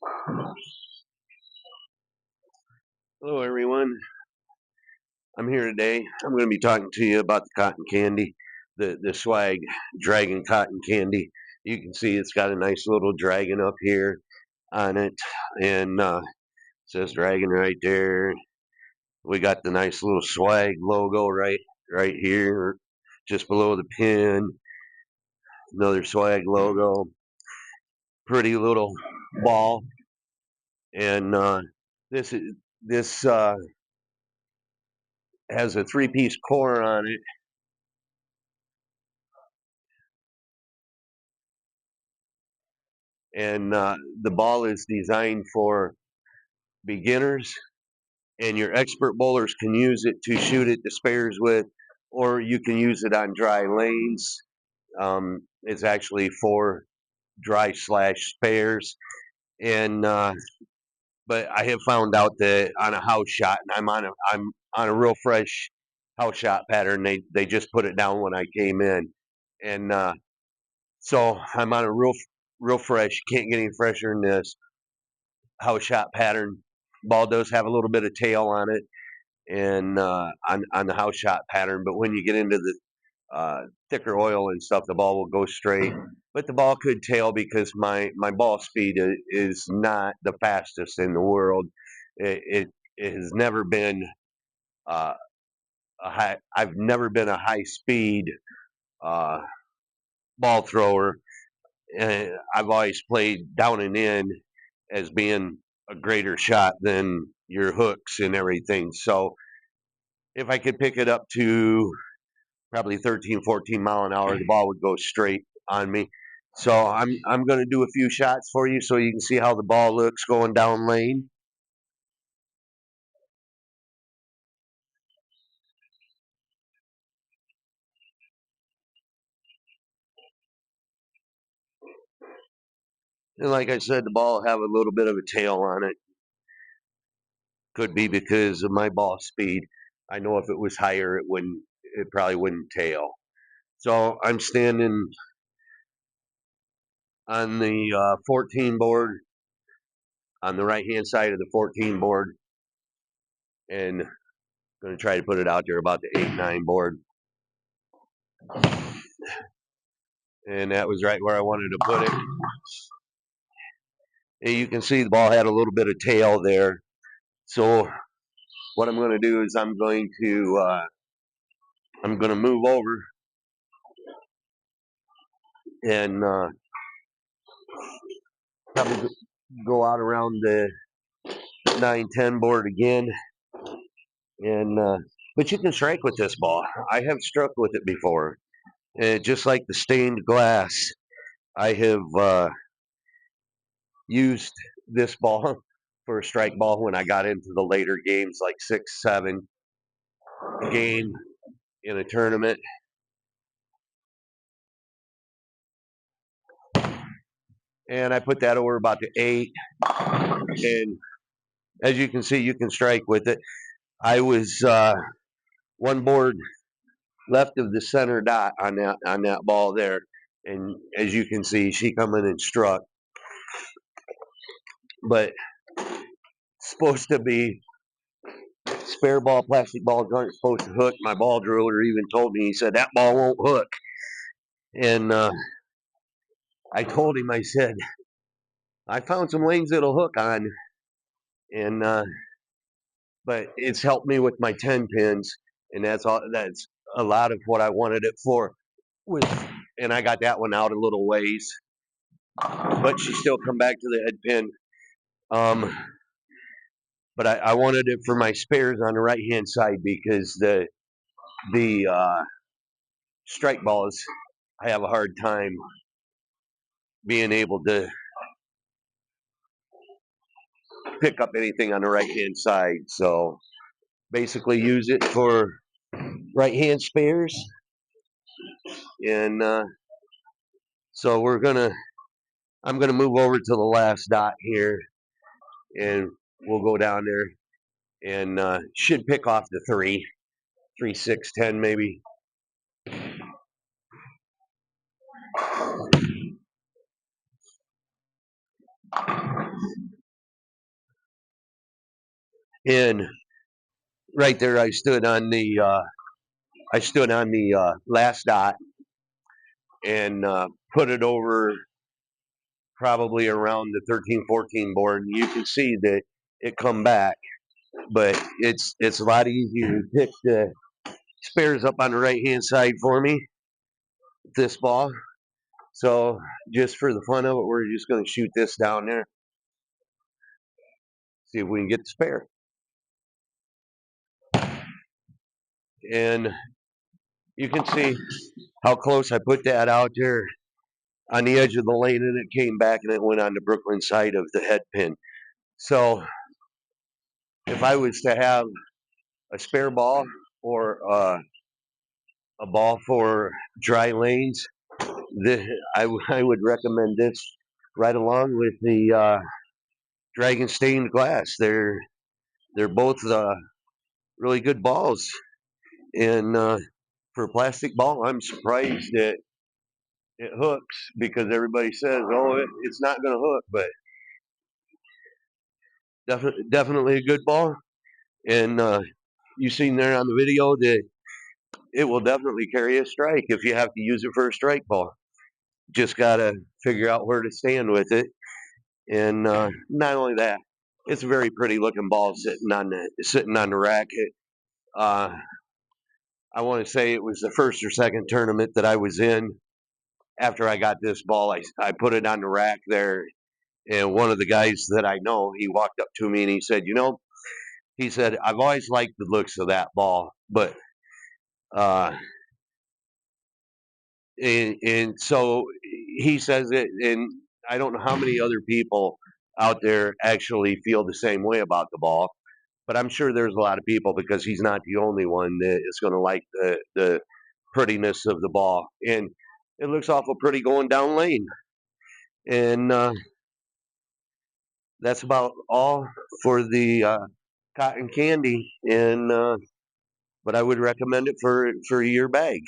Hello, everyone. I'm here today. I'm going to be talking to you about the cotton candy, the Swag Dragon cotton candy. You can see it's got a nice little dragon up here on it, and it says dragon right there. We got the nice little Swag logo right here, just below the pin. Another Swag logo. Pretty little ball, and this is this has a three-piece core on it. And the ball is designed for beginners, and your expert bowlers can use it to shoot at the spares with, or you can use it on dry lanes. It's actually for dry slash spares, and but I have found out that on a house shot, and I'm on a real fresh house shot pattern. They just put it down when I came in, and so I'm on a real fresh. Can't get any fresher than this house shot pattern. Ball does have a little bit of tail on it, and on the house shot pattern. But when you get into the thicker oil and stuff, the ball will go straight. But the ball could tail because my ball speed is not the fastest in the world. It has never been uh, a high. I've never been a high speed uh, ball thrower. I've always played down and in as being a greater shot than your hooks and everything. So if I could pick it up to probably 13, 14 mile an hour, the ball would go straight on me. So I'm going to do a few shots for you so you can see how the ball looks going down lane. And like I said, the ball will have a little bit of a tail on it. Could be because of my ball speed. I know if it was higher, it probably wouldn't tail. So I'm standing on the 14 board on the right hand side of the 14 board, and going to try to put it out there about the 8-9 board. And that was right where I wanted to put it. And you can see the ball had a little bit of tail there. So what I'm going to do is I'm going to move over and probably go out around the 9-10 board again. And but you can strike with this ball. I have struck with it before. And just like the stained glass, I have used this ball for a strike ball when I got into the later games, like 6-7 game in a tournament. And I put that over about the 8. And as you can see, you can strike with it. I was one board left of the center dot on that ball there. And as you can see, she come in and struck. But supposed to be spare ball, plastic balls aren't supposed to hook. My ball driller even told me, he said, that ball won't hook. And I told him, I said, I found some lanes that'll hook on. And but it's helped me with my 10 pins. And that's a lot of what I wanted it for. With and I got that one out a little ways, but she still come back to the head pin. Um, but I wanted it for my spares on the right hand side because the strike balls, I have a hard time being able to pick up anything on the right hand side. So basically, use it for right hand spares, and so I'm gonna move over to the last dot here, and we'll go down there and should pick off the 3, 6, 10 maybe. And right there, I stood on the last dot and put it over probably around the 13, 14 board. And you can see that it come back, but it's a lot easier to pick the spares up on the right hand side for me with this ball. So just for the fun of it, we're just going to shoot this down there, see if we can get the spare. And you can see how close I put that out there on the edge of the lane, and it came back and it went on the Brooklyn side of the head pin. So if I was to have a spare ball or a ball for dry lanes, I would recommend this right along with the Dragon stained glass. They're both really good balls, and for a plastic ball, I'm surprised that it hooks because everybody says, "Oh, it's not going to hook," but definitely a good ball. And you seen there on the video that it will definitely carry a strike if you have to use it for a strike ball. Just gotta figure out where to stand with it. And not only that, it's a very pretty looking ball sitting on the racket. Uh, I want to say it was the first or second tournament that I was in. After I got this ball, I put it on the rack there, and one of the guys that I know, he walked up to me and he said, he said, I've always liked the looks of that ball, but uh, and so he says it, and I don't know how many other people out there actually feel the same way about the ball, but I'm sure there's a lot of people because he's not the only one that is going to like the prettiness of the ball, and it looks awful pretty going down lane, and that's about all for the cotton candy, and but I would recommend it for your bag.